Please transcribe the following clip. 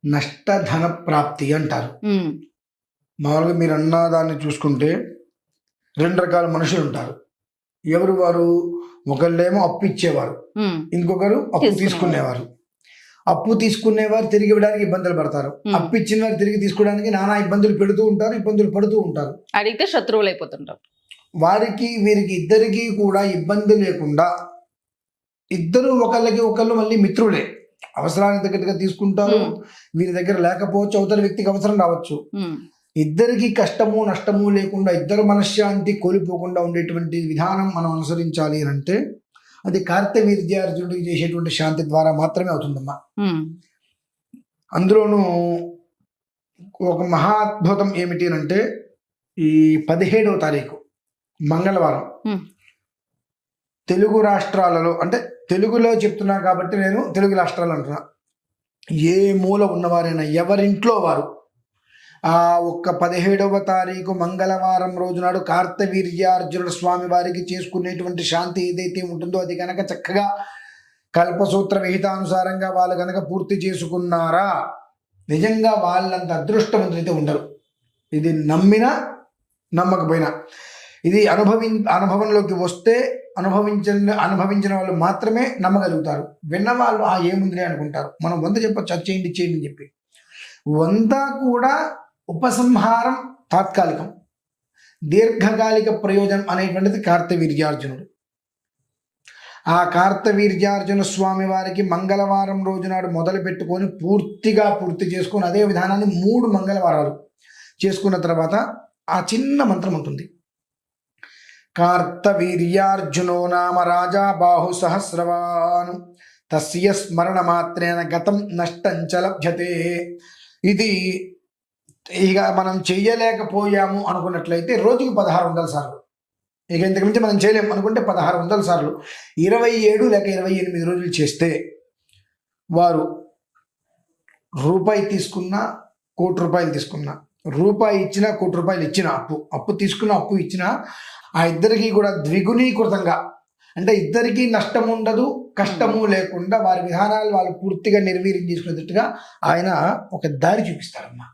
నష్టధన ప్రాప్తి అంటారు. మామూలుగా మీరు అన్న దాన్ని చూసుకుంటే 2 రకాల మనుషులు ఉంటారు. ఎవరు వారు? ఒకళ్ళేమో అప్పు ఇచ్చేవారు, ఇంకొకరు అప్పు తీసుకునేవారు. అప్పు తీసుకునేవారు తిరిగి ఇవ్వడానికి ఇబ్బందులు పడతారు, అప్పు ఇచ్చిన వారు తిరిగి తీసుకోవడానికి నానా ఇబ్బందులు పెడుతూ ఉంటారు, ఇబ్బందులు పడుతూ ఉంటారు. అడిగితే శత్రువులు అయిపోతుంటారు. వారికి వీరికి ఇద్దరికి కూడా ఇబ్బంది లేకుండా ఇద్దరు ఒకళ్ళకి ఒకళ్ళు మళ్ళీ మిత్రులే. అవసరానికి తగ్గట్టుగా తీసుకుంటారు. వీరి దగ్గర లేకపోవచ్చు, అవతల వ్యక్తికి అవసరం రావచ్చు. ఇద్దరికి కష్టము నష్టము లేకుండా ఇద్దరు మనశ్శాంతి కోల్పోకుండా ఉండేటువంటి విధానం మనం అనుసరించాలి అని అంటే అది కార్తవీర్యార్జునుడికి చేసేటువంటి శాంతి ద్వారా మాత్రమే అవుతుందమ్మా. అందులోనూ ఒక మహాద్భుతం ఏమిటి అంటే ఈ 17వ తారీఖు మంగళవారం తెలుగు రాష్ట్రాలలో, అంటే తెలుగులో చెప్తున్నా కాబట్టి నేను తెలుగు రాష్ట్రాలు అంటున్నా, ఏ మూల ఉన్నవారైనా ఎవరింట్లో వారు ఆ ఒక్క 17వ తారీఖు మంగళవారం రోజు నాడు కార్తవీర్యార్జునుడు స్వామి వారికి చేసుకునేటువంటి శాంతి ఏదైతే ఉంటుందో అది కనుక చక్కగా కల్పసూత్ర విహితానుసారంగా వాళ్ళు కనుక పూర్తి చేసుకున్నారా నిజంగా వాళ్ళంత అదృష్టవంతులైతే ఉండరు. ఇది నమ్మినా నమ్మకపోయినా, ఇది అనుభవంలోకి వస్తే అనుభవించిన వాళ్ళు మాత్రమే నమ్మగలుగుతారు. విన్నవాళ్ళు ఏముందిలే అనుకుంటారు. మనం 100 చెప్పచ్చు, అది చేయండి చేయండి అని చెప్పి. 100 కూడా ఉపసంహారం తాత్కాలికం, దీర్ఘకాలిక ప్రయోజనం అనేటువంటిది కార్తవీర్యార్జునుడు. ఆ కార్తవీర్యార్జున స్వామి వారికి మంగళవారం రోజు నాడు మొదలు పెట్టుకొని పూర్తి చేసుకొని అదే విధానాన్ని 3 మంగళవారాలు చేసుకున్న తర్వాత ఆ చిన్న మంత్రం ఉంటుంది. కార్తవీర్యార్జునో నామ రాజా బాహు సహస్రవాన్ తస్య స్మరణ మాత్రేన గతం నష్టంచ లభ్యతే. ఇది ఇక మనం చెయ్యలేకపోయాము అనుకున్నట్లయితే రోజుకి 1600 సార్లు, ఇక ఇంతకుమించి మనం చేయలేము అనుకుంటే 1600 సార్లు 27 లేక 28 రోజులు చేస్తే వారు రూపాయి తీసుకున్నా, ₹1,00,00,000 తీసుకున్నా, రూపాయి ఇచ్చినా, ₹1,00,00,000 ఇచ్చిన అప్పు తీసుకున్న అప్పు ఇచ్చినా ఆ ఇద్దరికి కూడా ద్విగుణీకృతంగా, అంటే ఇద్దరికీ నష్టం ఉండదు, కష్టము లేకుండా వారి విధానాలు వాళ్ళు పూర్తిగా నిర్వీర్యం చేసుకునేటట్టుగా ఆయన ఒక దారి చూపిస్తారమ్మా.